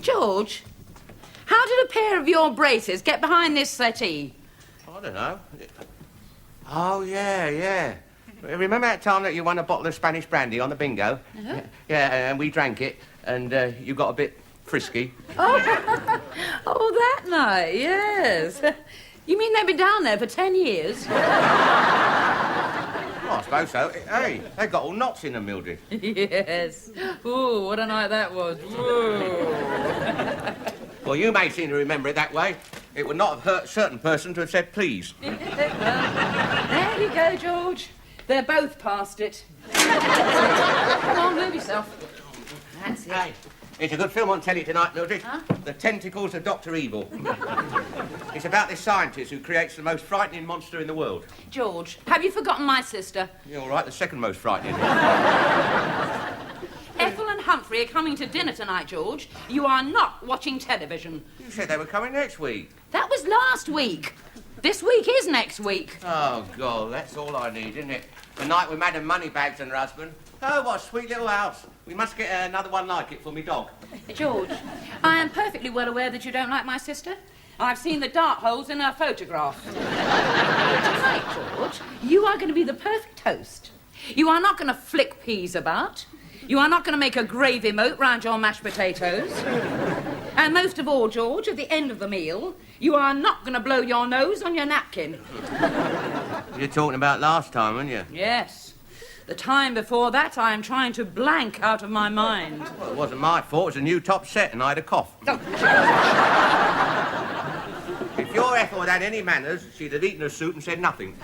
George, how did a pair of your braces get behind this settee? I don't know. Oh, yeah. Remember that time that you won a bottle of Spanish brandy on the bingo? Uh-huh. Yeah, and we drank it, and you got a bit frisky. Oh, that night, yes. You mean they've been down there for 10 years? Well, I suppose so. Hey, they've got all knots in them, Mildred. Yes. Ooh, what a night that was. Whoa. Well, you may seem to remember it that way. It would not have hurt a certain person to have said please. There you go, George. They're both past it. Come on, move yourself. That's it. Hey, it's a good film on telly tonight, Mildred. Huh? The Tentacles of Dr. Evil. It's about this scientist who creates the most frightening monster in the world. George, have you forgotten my sister? You're all right, the second most frightening. Ethel and Humphrey are coming to dinner tonight, George. You are not watching television. You said they were coming next week. That was last week. This week is next week. Oh, God, that's all I need, isn't it? The night with Madam Moneybags and her husband. Oh, what a sweet little house. We must get another one like it for me dog. George, I am perfectly well aware that you don't like my sister. I've seen the dart holes in her photograph. Tonight, George, you are going to be the perfect host. You are not going to flick peas about. You are not going to make a gravy moat round your mashed potatoes. And most of all, George, at the end of the meal, you are not going to blow your nose on your napkin. You're talking about last time, aren't you? Yes. The time before that, I am trying to blank out of my mind. Well, it wasn't my fault. It was a new top set and I had a cough. Oh. If your Ethel had had any manners, she'd have eaten her soup and said nothing.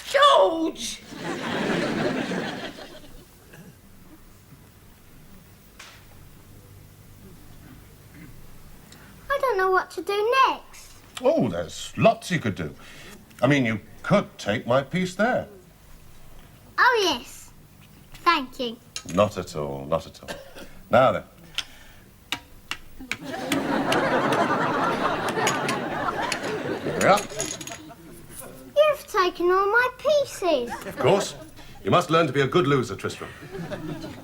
George! I don't know what to do next. Oh, there's lots you could do. I mean, you could take my piece there. Oh, yes. Thank you. Not at all, not at all. Now then. Here we are. You've taken all my pieces. Of course. You must learn to be a good loser, Tristram.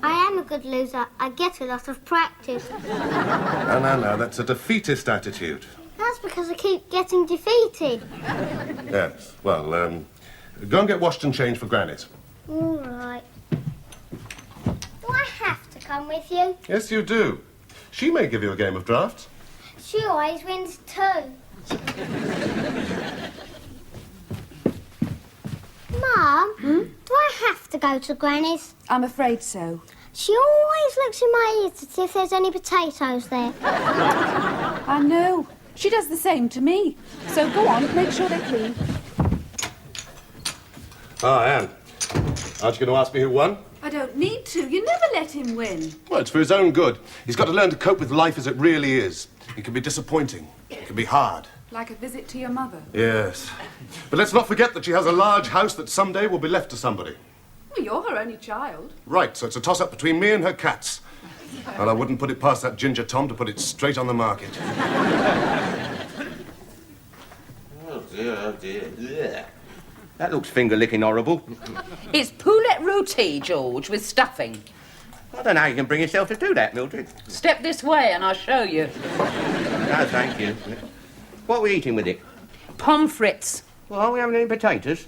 I am a good loser. I get a lot of practice. No, that's a defeatist attitude. That's because I keep getting defeated. Yes, well, go and get washed and changed for Granny's. All right. Do I have to come with you? Yes, you do. She may give you a game of drafts. She always wins too. Mum, do I have to go to Granny's? I'm afraid so. She always looks in my ears to see if there's any potatoes there. I know. She does the same to me. So go on, make sure they're clean. Ah, Anne. Aren't you going to ask me who won? I don't need to. You never let him win. Well, it's for his own good. He's got to learn to cope with life as it really is. It can be disappointing. It can be hard. Like a visit to your mother. Yes. But let's not forget that she has a large house that someday will be left to somebody. Well, you're her only child. Right, so it's a toss-up between me and her cats. And I wouldn't put it past that Ginger Tom to put it straight on the market. Oh, dear. Ugh. That looks finger-licking horrible. It's poulet rôti, George, with stuffing. I don't know how you can bring yourself to do that, Mildred. Step this way and I'll show you. No, thank you. What are we eating with it? Pommes frites. Well, are we having any potatoes?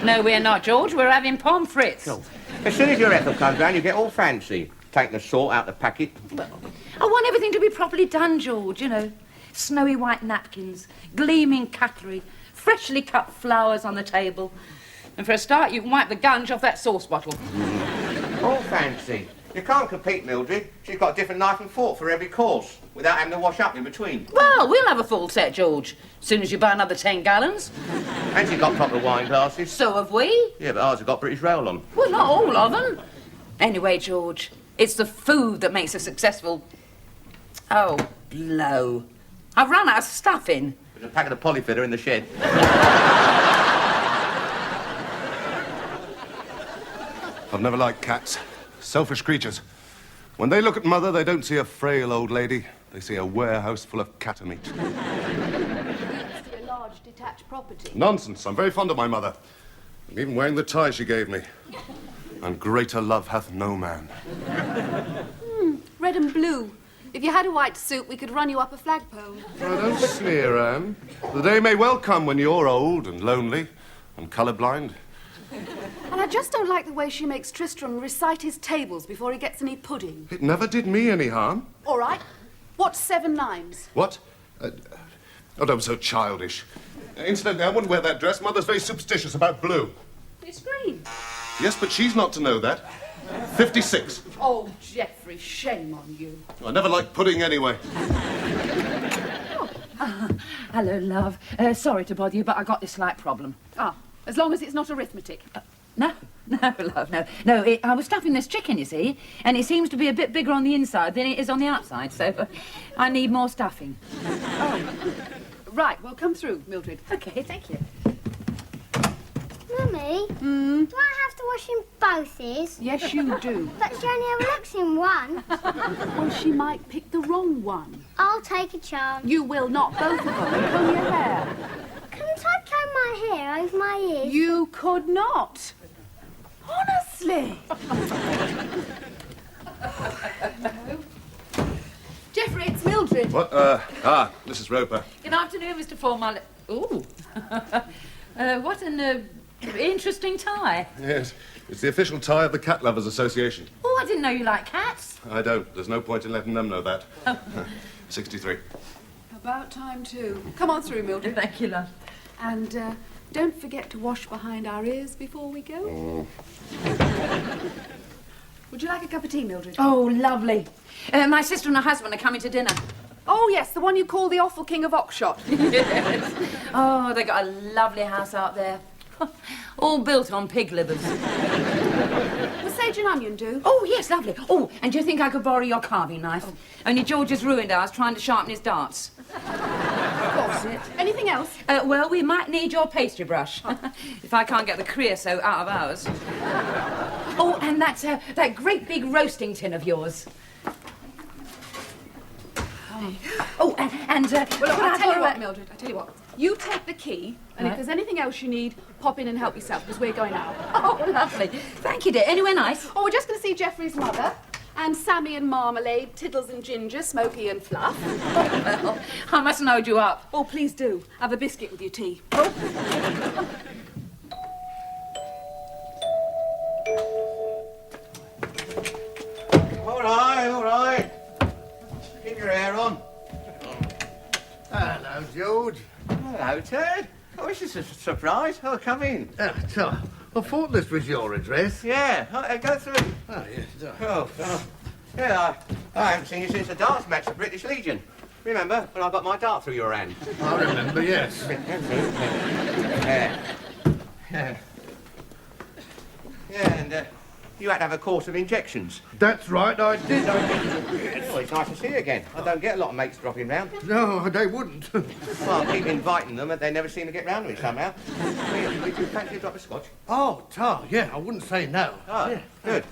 No, we're not, George. We're having pommes frites. Oh. As soon as your Ethel comes round, you get all fancy. Take the salt out the packet. Well, I want everything to be properly done, George, you know. Snowy white napkins, gleaming cutlery, freshly cut flowers on the table. And for a start, you can wipe the gunge off that sauce bottle. All fancy. You can't compete, Mildred. She's got a different knife and fork for every course, without having to wash up in between. Well, we'll have a full set, George, as soon as you buy another 10 gallons. And she's got proper wine glasses. So have we. Yeah, but ours have got British Rail on. Well, not all of them. Anyway, George, it's the food that makes us successful. Oh, blow. I've run out of stuffing. There's a packet of polyfitter in the shed. I've never liked cats. Selfish creatures. When they look at Mother, they don't see a frail old lady. They see a warehouse full of cat meat. It used to be a large detached property. Nonsense. I'm very fond of my mother. I'm even wearing the tie she gave me. And greater love hath no man. Red and blue. If you had a white suit, we could run you up a flagpole. Oh, don't sneer, Anne. The day may well come when you're old and lonely and colourblind. And I just don't like the way she makes Tristram recite his tables before he gets any pudding. It never did me any harm. All right. What's 7 lines? What? Oh, don't be so childish. Incidentally, I wouldn't wear that dress. Mother's very superstitious about blue. It's green. Yes, but she's not to know that. 56. Oh, Geoffrey, shame on you. I never liked pudding anyway. Hello, love. Sorry to bother you, but I got this slight problem. Ah, as long as it's not arithmetic. No, love, no. I was stuffing this chicken, you see, and it seems to be a bit bigger on the inside than it is on the outside, so I need more stuffing. Oh. Right, well, come through, Mildred. Okay, thank you. Mummy, do I have to wash in both ears? Yes, you do. But she only ever looks in one. Well, she might pick the wrong one. I'll take a chance. You will not, both of them, and comb your hair. Couldn't I comb my hair over my ears? You could not. Honestly. Jeffrey, it's Mildred. What? Mrs. Roper. Good afternoon, Mr. Formal. Ooh. What an interesting tie. Yes, it's the official tie of the Cat Lovers Association. Oh, I didn't know you liked cats. I don't. There's no point in letting them know that. 63. About time, too. Come on through, Mildred. Thank you, love. And don't forget to wash behind our ears before we go. Would you like a cup of tea, Mildred? Oh, lovely. My sister and her husband are coming to dinner. Oh, yes, the one you call the Awful King of Oxshott. Yes. Oh, they got a lovely house out there. All built on pig livers. Will sage and onion do? Oh, yes, lovely. Oh, and do you think I could borrow your carving knife? Only George has ruined ours trying to sharpen his darts. Of course it. Anything else? Well, we might need your pastry brush. If I can't get the creosote out of ours. Oh, and that great big roasting tin of yours. Oh, and Well, look, I'll tell you what, borrow Mildred, I'll tell you what. You take the key, and if Right. there's anything else you need, pop in and help yourself, because we're going out. Oh, lovely. Thank you, dear. Anywhere nice? Oh, we're just going to see Geoffrey's mother, and Sammy and Marmalade, Tiddles and Ginger, Smokey and Fluff. Well, I mustn't hold you up. Oh, please do. Have a biscuit with your tea. All right. Keep your hair on. Hello, George. Hello, Ted. Oh, this is a surprise. Oh, come in. So, I thought this was your address. Yeah, go through. Oh, yes. Yeah, I haven't seen you since the darts match at British Legion. Remember when I got my dart through your hand? I remember, yes. Yeah. Yeah, and you had to have a course of injections. That's right, I did. Oh, it's nice to see you again. I don't get a lot of mates dropping round. No, they wouldn't. Well, I keep inviting them, but they never seem to get round to it somehow. Would you fancy a drop of scotch? Oh, Tar, yeah, I wouldn't say no. Oh, Yeah. good.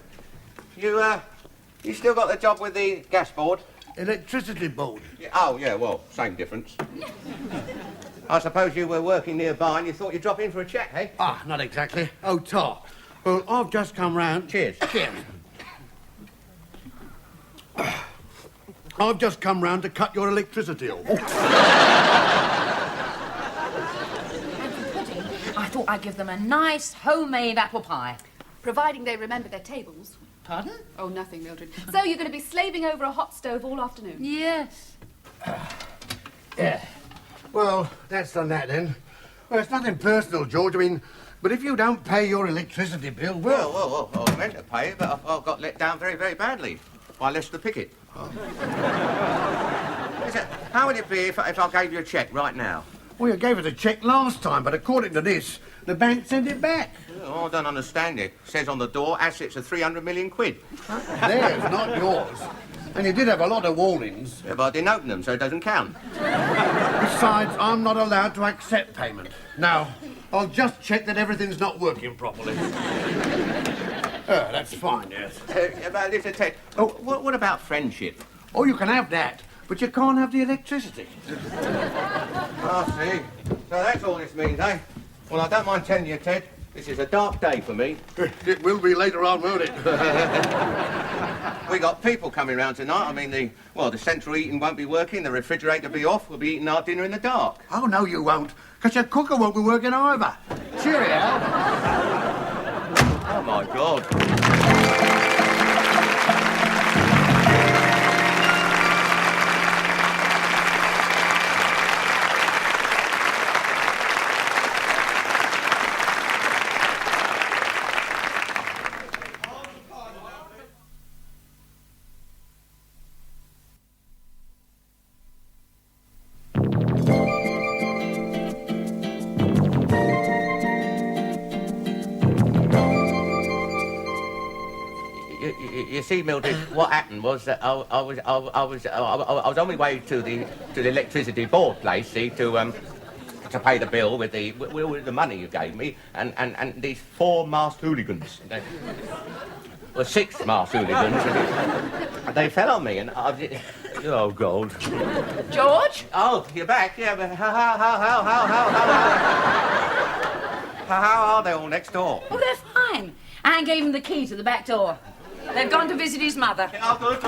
You still got the job with the gas board? Electricity board. Yeah, oh, yeah, well, same difference. I suppose you were working nearby and you thought you'd drop in for a chat, eh? Ah, not exactly. Oh, Tar. Well, I've just come round. Cheers. Cheers. I've just come round to cut your electricity off. I thought I'd give them a nice homemade apple pie. Providing they remember their tables. Pardon? Oh, nothing, Mildred. So you're going to be slaving over a hot stove all afternoon? Yes. Yeah. Well, that's done that then. Well, it's nothing personal, George. I mean, but if you don't pay your electricity bill, Well, I was meant to pay it, but I got let down very, very badly by Lester Pickett. Listen, how would it be if I gave you a cheque right now? Well, you gave us a cheque last time, but according to this, the bank sent it back. Oh, I don't understand it. It says on the door, assets of 300 million quid. Theirs, not yours. And you did have a lot of warnings. Yeah, but I didn't open them, so it doesn't count. Besides, I'm not allowed to accept payment. Now, I'll just check that everything's not working properly. Oh, that's fine, yes. But listen, Ted, what about friendship? Oh, you can have that, but you can't have the electricity. I see. So that's all this means, eh? Well, I don't mind telling you, Ted. This is a dark day for me. It will be later on, won't it? We got people coming round tonight. I mean, the central heating won't be working, the refrigerator will be off, we'll be eating our dinner in the dark. Oh, no, you won't, because your cooker won't be working either. Cheerio. Oh, my God. You see, Mildred, what happened was that I was on my way to the electricity board place, see, to pay the bill with the money you gave me, and these 4 masked hooligans, well, 6 masked hooligans, and they fell on me, and oh God. George? Oh, you're back, yeah, but how are they all next door? Oh, they're fine. Anne gave him the key to the back door. They've gone to visit his mother. Oh, good.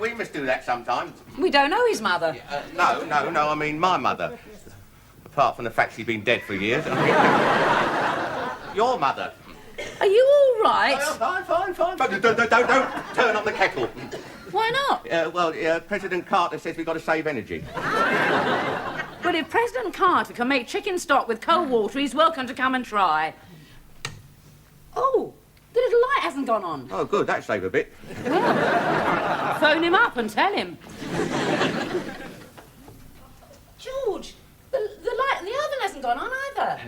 We must do that sometimes. We don't know his mother. No, I mean my mother. Apart from the fact she's been dead for years. Your mother. Are you all right? Fine. But don't turn on the kettle. Why not? President Carter says we've got to save energy. Well, if President Carter can make chicken stock with cold water, he's welcome to come and try. Oh, the little light hasn't gone on. Oh, good, that saved a bit. Well, phone him up and tell him. George, the light in the oven hasn't gone on either.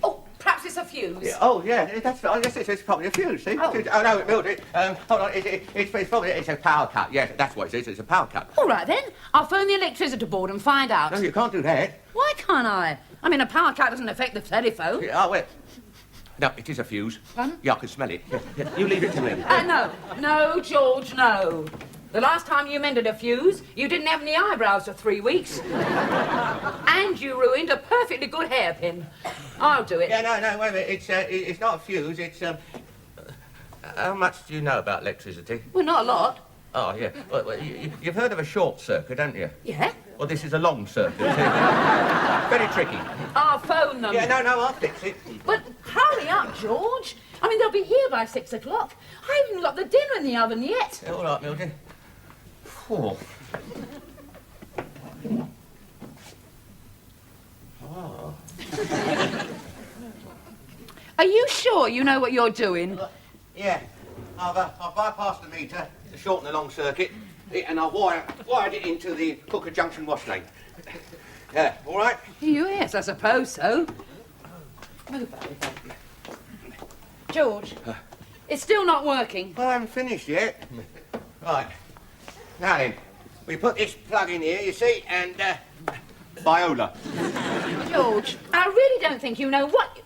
Oh, perhaps it's a fuse. Yeah, that's right. Yes, it's probably a fuse, see? Oh, no, Mildred, hold on, it's a power cut. Yes, that's what it is, it's a power cut. All right, then. I'll phone the electricity board and find out. No, you can't do that. Why can't I? I mean, a power cut doesn't affect the telephone. Well... No, it is a fuse. Pardon? Yeah, I can smell it. Yeah, you leave it to me. No, George, no. The last time you mended a fuse, you didn't have any eyebrows for 3 weeks. And you ruined a perfectly good hairpin. I'll do it. Yeah, no, wait a minute. It's not a fuse, it's, how much do you know about electricity? Well, not a lot. Oh, yeah. Well, you've heard of a short circuit, haven't you? Yeah? Well, this is a long circuit. Very tricky. I'll phone them. Yeah, no, I'll fix it. But hurry up, George. I mean, they'll be here by 6 o'clock. I haven't even got the dinner in the oven yet. Yeah, all right, Mildred. Oh. Are you sure you know what you're doing? Yeah. I've bypassed the meter, to shorten the long circuit, and I've wired it into the cooker junction wash lane. Yeah, all right? Yes, I suppose so. George, it's still not working. Well, I haven't finished yet. Right. Now then, we put this plug in here, you see, and, Viola. George, I really don't think you know what...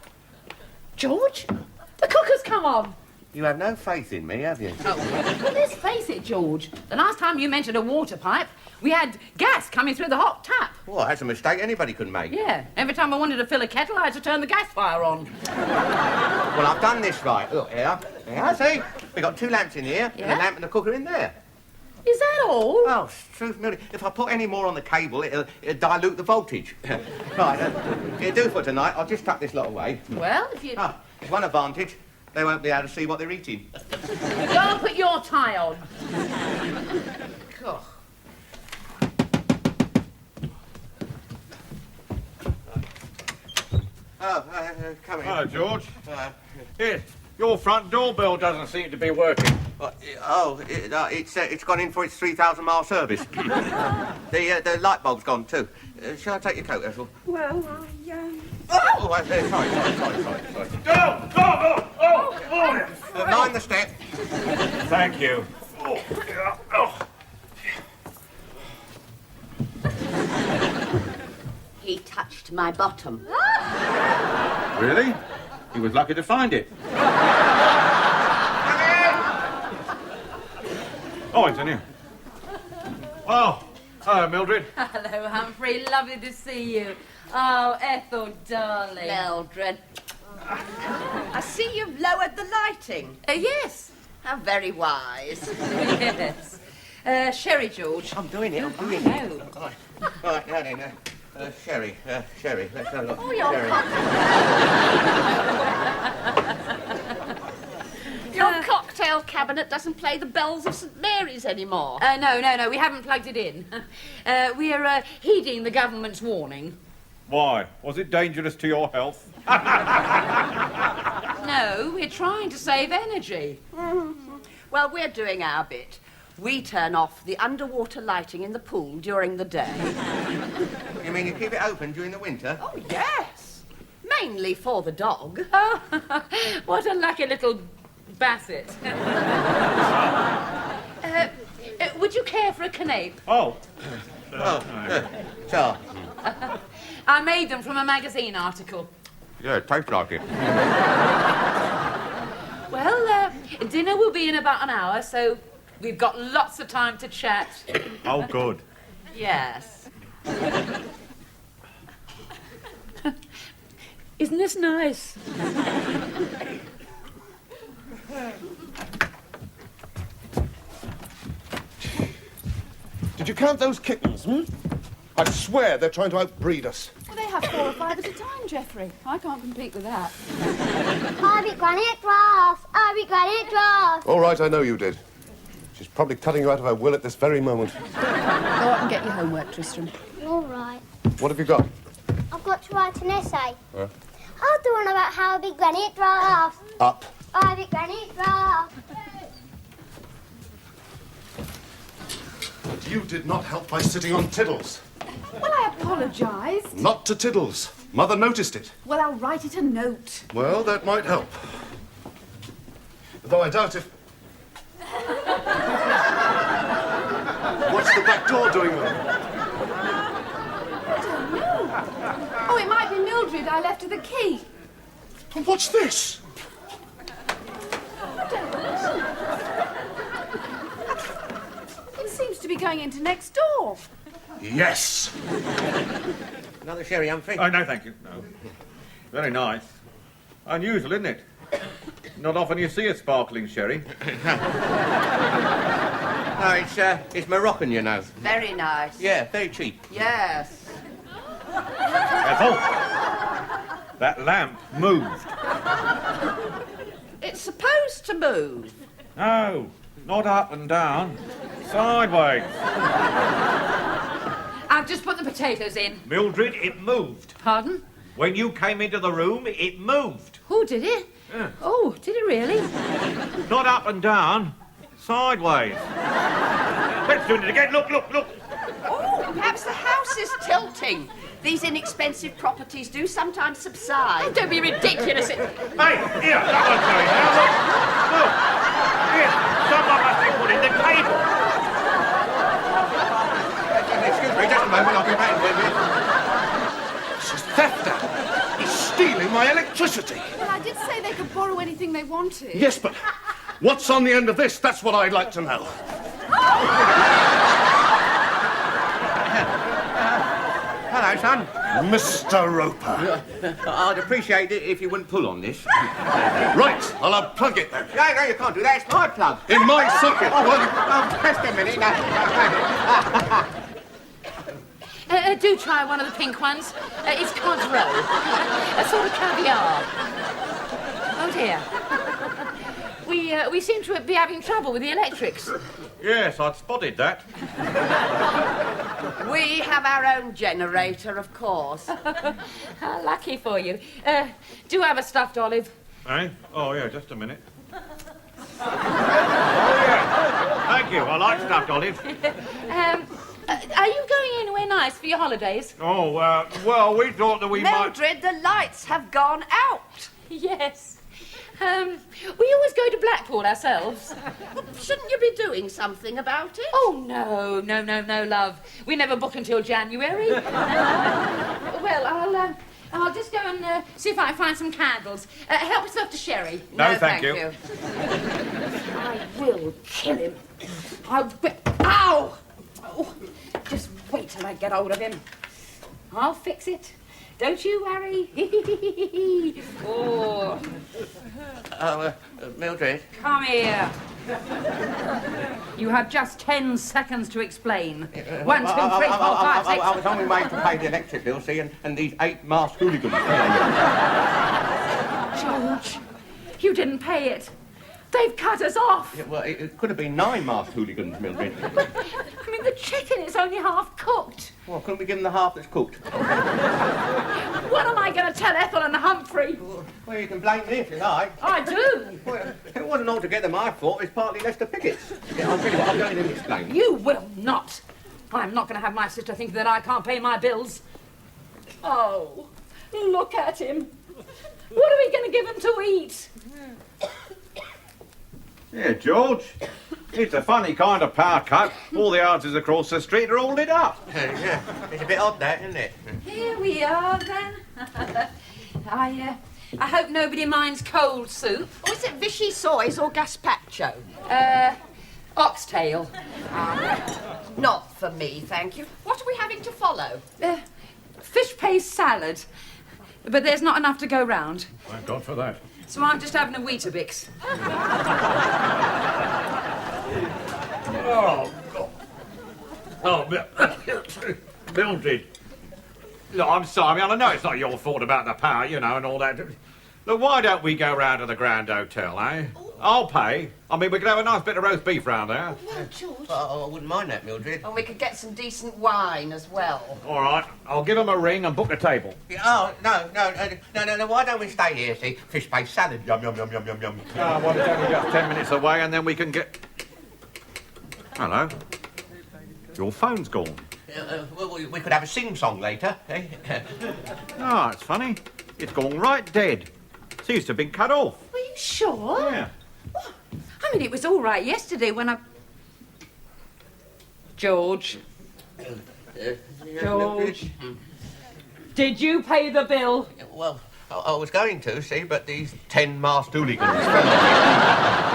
George, the cooker's come on. You have no faith in me, have you? Oh, well, let's face it, George. The last time you mentioned a water pipe, we had gas coming through the hot tap. Well, that's a mistake anybody could make. Yeah, every time I wanted to fill a kettle, I had to turn the gas fire on. Well, I've done this right. Look, here. Yeah, see? We've got 2 lamps in here, and Yeah? a lamp and a cooker in there. Is that all? Oh, truth, Millie, if I put any more on the cable, it'll dilute the voltage. Right, it'll do for tonight. I'll just tuck this lot away. Well, if you... Ah, there's one advantage. They won't be able to see what they're eating. Go and put your tie on. God. Come in. Hello, George. Here, your front doorbell doesn't seem to be working. It's gone in for its 3,000-mile service. The light bulb's gone too. Shall I take your coat, Ethel? Well, Sorry. Go! Mind the step. Thank you. He touched my bottom. Really? He was lucky to find it. Oh, it's in here. Oh, Hello, Mildred. Hello, Humphrey. Lovely to see you. Oh, Ethel, darling. Mildred. I see you've lowered the lighting. Yes. How very wise. Yes. Sherry, George. I'm doing it. I'm doing I it. know. Right, now then, Sherry. Sherry. Let's have a look. Oh, your Your cocktail cabinet doesn't play the bells of St Mary's anymore. No. We haven't plugged it in. We're heeding the government's warning. Why? Was it dangerous to your health? No, we're trying to save energy. Well, we're doing our bit. We turn off the underwater lighting in the pool during the day. You mean you keep it open during the winter? Oh, yes. Mainly for the dog. Oh, what a lucky little Basset. Would you care for a canape? Oh. Sure. I made them from a magazine article. Yeah, it tastes like it. Well, dinner will be in about an hour, so we've got lots of time to chat. Oh, good. Yes. Isn't this nice? Did you count those kittens, I swear they're trying to outbreed us. Well, they have 4 or 5 at a time, Geoffrey. I can't compete with that. I be granite grass. I be granite grass. All right, I know you did. She's probably cutting you out of her will at this very moment. Go up and get your homework, Tristram. All right. What have you got? I've got to write an essay. Huh? I'll do one about how I be granite grass. Up. I be granite grass. You did not help by sitting on Tiddles. Well, I apologised. Not to Tiddles. Mother noticed it. Well, I'll write it a note. Well, that might help. Though I doubt if... What's the back door doing there? Oh, it might be Mildred. I left her the key. And what's this? It seems to be going into next door. Yes. Another sherry, Humphrey? Oh, no, thank you. No. Very nice. Unusual, isn't it? Not often you see a sparkling sherry. No, it's Moroccan, you know. Very nice. Yeah, very cheap. Yes. Ethel, that lamp moved. It's supposed to move. No, not up and down. Sideways. I've just put the potatoes in. Mildred, it moved. Pardon? When you came into the room, it moved. Oh, did it? Yeah. Oh, did it really? Not up and down. Sideways. Let's do it again. Look. Oh, perhaps the house is tilting. These inexpensive properties do sometimes subside. Oh, don't be ridiculous. Hey, here, that one's going now. Look. Here, someone must be putting the cable. Excuse me, just a moment, I'll be back in a minute. This is theft, Dad. He's stealing my electricity. Well, I did say they could borrow anything they wanted. Yes, but what's on the end of this? That's what I'd like to know. Hello, son. Mr. Roper. I'd appreciate it if you wouldn't pull on this. Right, I'll unplug it then. No, you can't do that. It's my plug. In my socket. Just a minute. Do try one of the pink ones. It's Codrow. A sort of caviar. Oh, dear. We seem to be having trouble with the electrics. Yes, I'd spotted that. We have our own generator, of course. How lucky for you. Do have a stuffed olive. Eh? Oh, yeah, just a minute. Oh, yeah. Thank you. I like stuffed olive. Are you going anywhere nice for your holidays? Oh, well, we thought that we Mildred, the lights have gone out. Yes. We always go to Blackpool ourselves. Shouldn't you be doing something about it? Oh, no, love. We never book until January. Well, I'll just go and see if I can find some candles. Help yourself to sherry. No, thank you. I will kill him. Ow! Oh, just Wait till I get hold of him. I'll fix it. Don't you worry. Oh. Mildred. Come here. You have just 10 seconds to explain. 1, 2, 3, 4, 5, 6. I was on my way to pay the electric bill, see, and these 8 masked hooligans. George, you didn't pay it. They've cut us off. Yeah, well, it could have been 9 masked hooligans, Mildred. I mean, the chicken is only half cooked. Well, couldn't we give them the half that's cooked? What am I going to tell Ethel and Humphrey? Well, you can blame me if you like. I do. Well, it wasn't altogether my fault. It's partly Lester Pickett's. Yeah, I'll tell you what, I'll go in and explain. You will not. I'm not going to have my sister think that I can't pay my bills. Oh, look at him. What are we going to give him to eat? Yeah, George. It's a funny kind of power cut. All the houses across the street are all lit up. Yeah, it's a bit odd, that, isn't it? Here we are, then. I hope nobody minds cold soup. Or is it Vichy soys or gazpacho? Oxtail. Not for me, thank you. What are we having to follow? Fish paste salad. But there's not enough to go round. Thank God for that. So I'm just having a Weetabix. Oh, God. Oh, Mildred. Look, I'm sorry. I know it's not your fault about the power, you know, and all that. Look, why don't we go round to the Grand Hotel, eh? I'll pay. I mean, we could have a nice bit of roast beef round there. Well, George. I wouldn't mind that, Mildred. And we could get some decent wine as well. All right. I'll give them a ring and book a table. Yeah, oh, no. Why don't we stay here, see? Fish paste salad, yum, yum, yum, yum, yum, yum. Oh, well, it's only just 10 minutes away, and then we can get... Hello. Your phone's gone. Well, we could have a sing-song later, eh? Oh, it's funny. It's gone right dead. Seems to have been cut off. Are you sure? Yeah. I mean, it was all right yesterday when I... George. George. Did you pay the bill? Well, I was going to, see, but these 10 masked hooligans fell on me.